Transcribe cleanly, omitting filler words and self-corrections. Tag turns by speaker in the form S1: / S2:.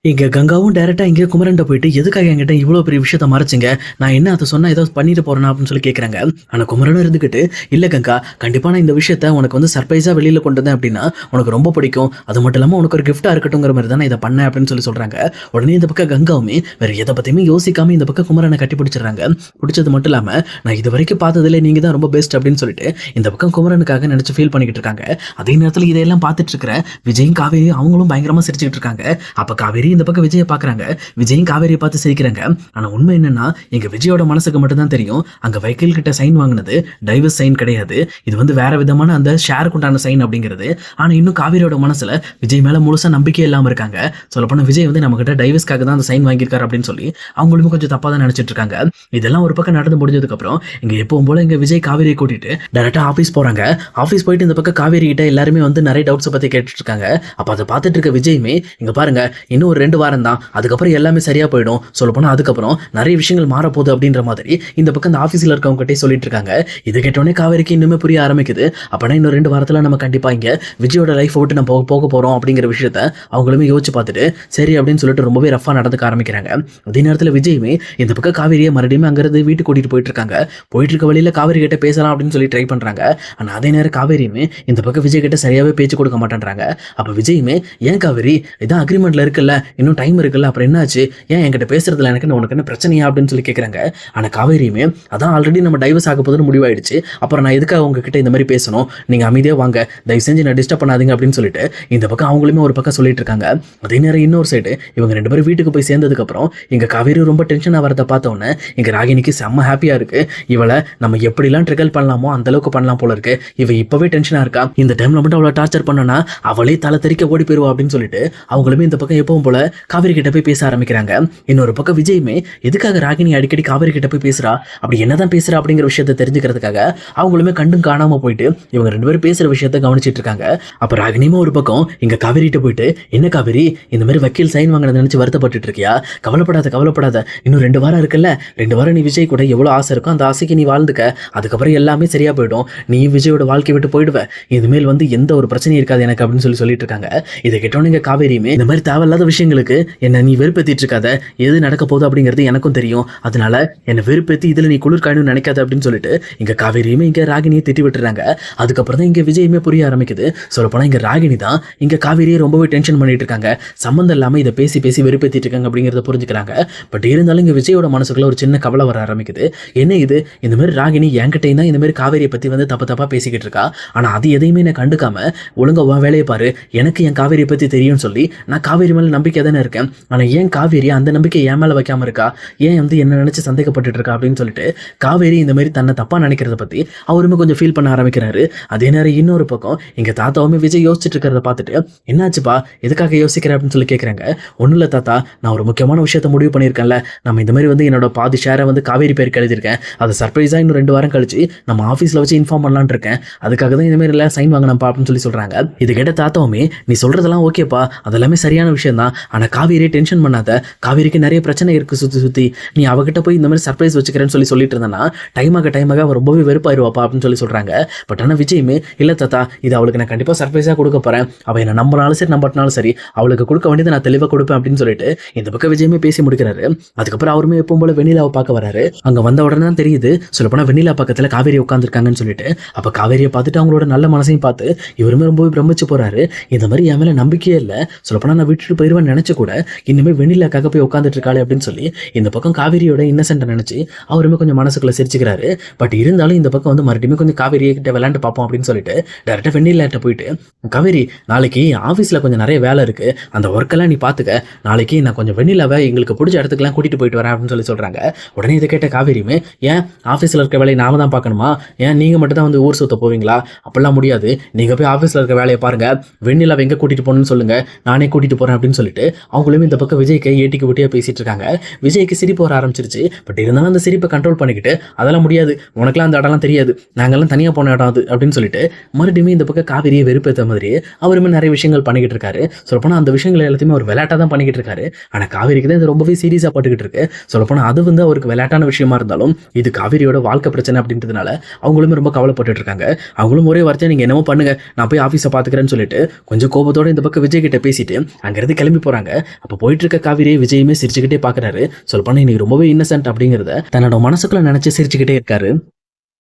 S1: இங்க கங்காவும் டைரக்ட்டா இங்கே குமரன்ட்ட போயிட்டு, "எதுக்காக என்கிட்ட இவ்ளோ பெரிய விஷயத்த மறைச்சீங்க? நான் என்ன அத சொன்னா ஏதாவது பண்ணிட்டு போறேனா?" அப்படின்னு சொல்லி கேட்குறாங்க. ஆனா குமரனும் இருந்துகிட்டு, "இல்ல கங்கா, கண்டிப்பா நான் இந்த விஷயத்த உனக்கு வந்து சர்ப்ரைஸா வெளியில கொண்டு வந்தேன் அப்படின்னா, உனக்கு ரொம்ப பிடிக்கும். அது மட்டும் இல்லாம உனக்கு ஒரு கிஃப்ட்டா இருக்கட்டும்ங்கிற மாரி தான் நான் இத பண்ணேன்." அப்படின்னு சொல்லி சொல்றாங்க. உடனே இந்த பக்கம் கங்காவுமே வேற எத பத்தியுமே யோசிக்காம இந்த பக்கம் குமரன கட்டி பிடிச்சிடுறாங்க. பிடிச்சது மட்டும் இல்லாம, "நான் இதுவரைக்கும் பார்த்ததிலே நீங்க தான் ரொம்ப பெஸ்ட்." அப்படின்னு சொல்லிட்டு இந்த பக்கம் குமரனுக்காக நெனச்சு ஃபீல் பண்ணிக்கிட்டு இருக்காங்க. அதே நேரத்துல இதையெல்லாம் பார்த்துட்டு இருக்கிற விஜயும், காவேரியும் அவங்களும் பயங்கரமா சிரிச்சுக்கிட்டு இருக்காங்க. அப்ப காவேரி இந்த பக்கம் விஜய பார்க்குறாங்க. விஜயும் காவேரியை பார்த்து சிரிக்கிறாங்க. ஆனா உண்மை என்னன்னா, எங்க விஜயோட மனசுக்கு மட்டும் தான் தெரியும். அங்க வக்கீல் கிட்ட சைன் வாங்குனது டைவர்ஸ் சைன் கிடையாது. இது வந்து வேற விதமான அந்த ஷேருக்கு உண்டான சைன் அப்படிங்கிறது. ஆனா இன்னும் காவேரியோட மனசுல விஜய் மேல முழுசா நம்பிக்கையே இல்லாம இருக்காங்க. சொல்லப்போனா விஜய் வந்து நம்மகிட்ட டைவர்ஸ்க்காக தான் அந்த சைன் வாங்கியிருக்காரு அப்படின்னு சொல்லி அவங்களுமே கொஞ்சம் தப்பா தான் நினைச்சிட்டு இருக்காங்க. இதெல்லாம் ஒரு பக்கம் நடந்து முடிஞ்சதுக்கு அப்புறம் இங்க எப்பவும் போல இங்க விஜய் காவேரியை கூட்டிட்டு டைரக்டா ஆபீஸ் போறாங்க. ஆபீஸ் போயிட்டு இந்த பக்கம் காவேரி கிட்ட எல்லாருமே வந்து நிறைய டவுட்ஸ் பத்தி கேட்டுட்டு இருக்காங்க. அப்ப அதை பார்த்துட்டு இருக்க விஜயுமே, இங்க பாருங்க, இன்னும் ஒரு 2 வாரம் தான், அதுக்கப்புறம் எல்லாமே சரியா போயிடும். சொல்லப்போனா அதுக்கப்புறம் நிறைய விஷயங்கள் மாறப்போகுது அப்படின்ற மாதிரி இந்த பக்கம் அந்த ஆஃபீஸில் இருக்கவங்க கிட்டே சொல்லிட்டு இருக்காங்க. இது கேட்டோடனே காவேரிக்கு இன்னுமே புரிய ஆரம்பிக்குது. அப்பனா இன்னும் 2 வாரத்தில் நம்ம கண்டிப்பா இங்க விஜயோட லைஃப் விட்டு நம்ம போக போறோம் அப்படிங்கிற விஷயத்த அவங்களுமே யோசிச்சு பார்த்துட்டு சரி அப்படின்னு சொல்லிட்டு ரொம்பவே ரஃபா நடந்துக்க ஆரம்பிக்கிறாங்க. அதே நேரத்தில் விஜயுமே இந்த பக்கம் காவேரியை மறுபடியும் அங்கிருந்து வீட்டுக்கு கூட்டிட்டு போயிட்டு இருக்காங்க. போயிட்டு இருக்க வழியில காவேரி கிட்ட பேசலாம் அப்படின்னு சொல்லி ட்ரை பண்றாங்க. ஆனா அதே நேரம் காவேரியுமே இந்த பக்கம் விஜய் கிட்ட சரியாவே பேச்சு கொடுக்க மாட்டேன்றாங்க. அப்ப விஜயுமே, "ஏன் காவேரி, இதான் அக்ரிமெண்ட்ல இருக்குல்ல, இன்னும் டைம் இருக்குல்ல, அப்புறம் என்னாச்சு? ஏன் என்கிட்ட பேசுறதுல உனக்கு என்ன பிரச்சனையா?" அப்படின்னு சொல்லி கேட்குறாங்க. ஆனா காவேரியுமே, "அதான் ஆல்ரெடி நம்ம டைவர்ஸ் ஆக போதுன்னு முடிவாயிடுச்சு. அப்புறம் நான் எதுக்காக உங்ககிட்ட இந்த மாதிரி பேசணும்? நீங்க அமைதியா வாங்க, தயவு செஞ்சு நான் டிஸ்டர்ப் பண்ணாதீங்க." அப்படின்னு சொல்லிட்டு இந்த பக்கம் அவங்களுமே ஒரு பக்கம் சொல்லிட்டு இருக்காங்க. அதே நேரம் இன்னொரு சைடு இவங்க 2 பேரும் வீட்டுக்கு போய் சேர்ந்ததுக்கு அப்புறம் இங்க காவேரி ரொம்ப டென்ஷன் ஆகிறத பார்த்த உடனே இங்க ராகினிக்கு செம்ம ஹாப்பியா இருக்கு. இவளை நம்ம எப்படிலாம் ட்ரிகல் பண்ணலாமோ அந்த அளவுக்கு பண்ணலாம் போல இருக்கு. இவ இப்பவே டென்ஷனா இருக்கா, இந்த டைம்ல மட்டும் அவளை டார்ச்சர் பண்ணனா அவளே தலை தெறிக்க ஓடி போயிருவா அப்படின்னு சொல்லிட்டு அவங்களுமே இந்த பக்கம் எப்பவும் போல காவேரி கிட்ட போய் பேச ஆரம்பிக்கிறாங்க. இன்னொரு பக்கம் விஜயுமே, எதுக்காக ராகினி அடிக்கடி காவேரி கிட்ட போய் பேசுறா, அப்படி என்னதான் பேசுறா அப்படிங்கிற விஷயத்தை தெரிஞ்சுக்கிறதுக்காக அவங்களுமே கண்டும் காணாம போயிட்டு இவங்க 2 பேரும் பேசுற விஷயத்த கவனிச்சிட்டு இருக்காங்க. அப்ப ராகினியுமே ஒரு பக்கம் இங்க காவேரி கிட்ட போயிட்டு, "என்ன காவேரி, இந்த மாதிரி வக்கீல் சைன் வாங்கினதை நினைச்சு வருத்தப்பட்டு இருக்கியா? கவலைப்படாத கவலைப்படாத, இன்னும் 2 வாரம் இருக்குல்ல, 2 வாரம் நீ விஜய் கூட எவ்வளவு ஆசை இருக்கோ அந்த ஆசைக்கு நீ வாழ்ந்துக்க. அதுக்கப்புறம் எல்லாமே சரியா போயிடும். நீ விஜயோட வாழ்க்கை விட்டு போயிடுவ. இனிமேல் வந்து எந்த ஒரு பிரச்சனையும் இருக்காது எனக்கு." அப்படின்னு சொல்லிட்டு இருக்காங்க. இதை கேட்டோன்னு காவேரியுமே, "இந்த மாதிரி தேவையில்லாத விஷயங்களுக்கு என்ன நீ வெறுப்பேத்திட்டு இருக்காத, எது நடக்க போகுது அப்படிங்கிறது எனக்கும் தெரியும். அதனால என்ன வெறுப்பேத்தி இதுல நீ குளிர் காயணும்னு நினைக்காத." அப்படின்னு சொல்லிட்டு இங்க காவேரியுமே இங்க ராகினியை திட்டி விட்டுறாங்க. அதுக்கப்புறம் தான் இங்க விஜயுமே புரிய ஆரம்பிக்குது. சொல்லப்போனா இங்க ராகினி தான் இங்க காவேரியை ரொம்பவே டென்ஷன் பண்ணிட்டு இருக்காங்க. சம்பந்தம் இல்லாம இதை பேசி பேசி வெறுப்பேத்திட்டு இருக்காங்க அப்படிங்கிறத புரிஞ்சுக்கிறாங்க. பட் இருந்தாலும் இங்க விஜயோட மனசுக்குள்ள ஒரு சின்ன கவலை வர ஆரம்பிக்குது. என்ன இது, இந்த மாதிரி ராகினி என்கிட்ட தான் இந்த மாதிரி காவேரியை பத்தி வந்து தப்பா பேசிக்கிட்டு இருக்கா. ஆனா அது எதையுமே நான் கண்டுக்காம ஒழுங்கா உன் வேலையை பாரு, எனக்கு என் காவேரியை பத்தி தெரியும்னு சொல்லி நான் காவேரி மேல நம்பிக்கை தானே இருக்கேன். ஆனா ஏன் காவேரி அந்த நம்பிக்கை என் மேல வைக்காம இருக்கா, ஏன் வந்து என்ன நினைச்சு சந்தேகப்பட்டு இருக்கா அப்படின்னு சொல்லிட்டு காவேரி இந்த மாதிரி தன்னை தப்பா நினைக்கிறத பத்தி அவருமே கொஞ்சம் ஃபீல் பண்ண ஆரம்பிக்கிறாரு. அதே நேரம் இன்னொரு பக்கம் எங்க தாத்தாவுமே விஜய் யோசிச்சுட்டு இருக்கிறத பார்த்துட்டு, "என்னாச்சுப்பா, எதுக்காக யோசிக்கிற?" அப்படின்னு சொல்லி கேட்குறாங்க. "ஒன்றும் இல்லை தாத்தா, நான் ஒரு முக்கியமான விஷயத்த முடிவு பண்ணியிருக்கேன்ல. நம்ம இந்த மாதிரி வந்து என்னோட பாதி ஷேரை வந்து காவேரி பேருக்கு எழுதியிருக்கேன். அதை சர்ப்ரைஸாக இன்னும் 2 வாரம் கழிச்சு நம்ம ஆஃபீஸில் வச்சு இன்ஃபார்ம் பண்ணலான்னு இருக்கேன். அதுக்காக தான் இந்த மாதிரி எல்லாம் சைன் வாங்கினப்பா." அப்படின்னு சொல்லி சொல்றாங்க. இது கேட்ட தாத்தாவுமே, "நீ சொல்றதெல்லாம் ஓகேப்பா, அதெல்லாமே சரியான விஷயம் தான். ஆனா காவேரியை டென்ஷன் பண்ணாத, காவேரிக்கு நிறைய பிரச்சனை இருக்கு சுத்தி. நீ அவகிட்ட போய் இந்த மாதிரி சர்ப்ரைஸ் வச்சுக்கிறேன்னு சொல்லிட்டு இருந்தேன்னா டைம் ஆக அவ ரொம்பவே வெறுப்பாயிருவாப்பா." அப்படின்னு சொல்லி சொல்றாங்க. பட் ஆனா விஜயுமே, "இல்ல தாத்தா, இது அவளுக்கு நான் கண்டிப்பா சர்ப்ரைஸா கொடுக்க போறேன். அவ என்ன நம்பினாலும் சரி நம்பட்டினாலும் சரி, அவளுக்கு கொடுக்க வேண்டியதை நான் தெளிவா கொடுப்பேன்." அப்படின்னு சொல்லிட்டு இந்த பக்கம் விஜயுமே பேசி முடிக்கிறாரு. அதுக்கப்புறம் அவருமே எப்பவும் போல வெண்ணிலாவை பார்க்க வராரு. அங்க வந்த உடனே தான் தெரியுது, சொல்லப்போனா வெண்ணிலா பக்கத்துல காவேரி உட்காந்துருக்காங்கன்னு சொல்லிட்டு. அப்ப காவேரியை பார்த்துட்டு அவங்களோட நல்ல மனசையும் பார்த்து இவருமே ரொம்பவே பிரமிச்சு போறாரு. இந்த மாதிரி என் மேல நம்பிக்கையே இல்லை, சொல்லப்போனா நான் விட்டுட்டு போயிருவேன்னு நினைச்சு கூட இன்னுமே வெண்ணிலாக்காக போய் உட்காந்துட்டு இருக்காளே அப்படின்னு சொல்லி இந்த பக்கம் காவேரியோட இன்னசென்ட்டை நினைச்சு அவருமே கொஞ்சம் மனசுக்குள்ள சிரிச்சுக்கிறாரு. பட் இருந்தாலும் இந்த பக்கம் வந்து மறுபடியும் கொஞ்சம் காவேரியை கிட்ட விளையாண்டு பார்ப்போம் அப்படின்னு சொல்லிட்டு டேரக்டா வெண்ணிலாட்ட போயிட்டு, "காவேரி, நாளைக்கு ஆஃபீஸில் கொஞ்சம் நிறைய வேலை இருக்கு, அந்த ஒர்க்கெல்லாம் நீ பார்த்துக்க. நாளைக்கு நான் கொஞ்சம் வெண்ணிலாவை எங்களுக்கு பிடிச்ச இடத்துக்குலாம் கூட்டிட்டு போயிட்டு வரேன்." அப்படின்னு சொல்லி சொல்றாங்க. உடனே இதை கேட்ட காவேரியுமே, "ஏன் ஆஃபீஸில் இருக்க வேலையை நாம தான் பார்க்கணுமா? ஏன் நீங்க மட்டும் தான் வந்து ஊர் சுத்த போவீங்களா? அப்படிலாம் முடியாது. நீங்க போய் ஆஃபீஸில் இருக்க வேலையை பாருங்க, வெண்ணிலாவை எங்கே கூட்டிட்டு போகணும்னு சொல்லுங்க, நானே கூட்டிட்டு போறேன்." அப்படின்னு சொல்லிட்டு அவங்களுமே இந்த பக்கம் விஜய்க்கு ஏட்டிக்கு ஒட்டியா பேசிட்டு இருக்காங்க. விஜய்க்கு சிரிப்பு வர ஆரம்பிச்சிருச்சு. பட் இருந்தாலும் அந்த சிரிப்பை கண்ட்ரோல் பண்ணிக்கிட்டு, "அதெல்லாம் முடியாது, உனக்குலாம் அந்த இடம்லாம் தெரியாது, நாங்கெல்லாம் தனியாக போன இடம் அது." அப்படின்னு சொல்லிட்டு மறுபடியும் இந்த பக்கம் காவேரியை வெறுப்பேற்ற மாதிரி அவருமே நிறைய விஷயங்கள் பண்ணிக்கிட்டு இருக்காரு. சொல்லப்போனால் அந்த விஷயங்கள் எல்லாத்தையுமே ஒரு விளையாட்டாக தான் பண்ணிக்கிட்டு இருக்காரு. ஆனால் காவேரிக்கு தான் இது ரொம்பவே சீரியஸாக பட்டுக்கிட்டு இருக்கு. சொல்லப்போனால் அது வந்து அவருக்கு விளையாட்டான விஷயமா இருந்தாலும் இது காவேரியோட வாழ்க்கை பிரச்சனை அப்படின்றதுனால அவங்களுமே ரொம்ப கவலைப்பட்டு இருக்காங்க. அவங்களும் ஒரே வார்த்தையை, "நீங்கள் என்னமோ பண்ணுங்க, நான் போய் ஆஃபீஸை பார்த்துக்கிறேன்னு" சொல்லிட்டு கொஞ்சம் கோபத்தோட இந்த பக்கம் விஜய் கிட்ட பேசிட்டு அங்கிருந்து கிளம்பி போறாங்க. அப்ப போயிட்டு இருக்க காவேரியை விஜயுமே சிரிச்சுக்கிட்டே பாக்குறாரு. சொல்லப்போனா இன்னைக்கு ரொம்பவே இன்னசென்ட் அப்படிங்கிறத தன்னோட மனசுக்குள்ள நினைச்சு சிரிச்சுக்கிட்டே இருக்காரு.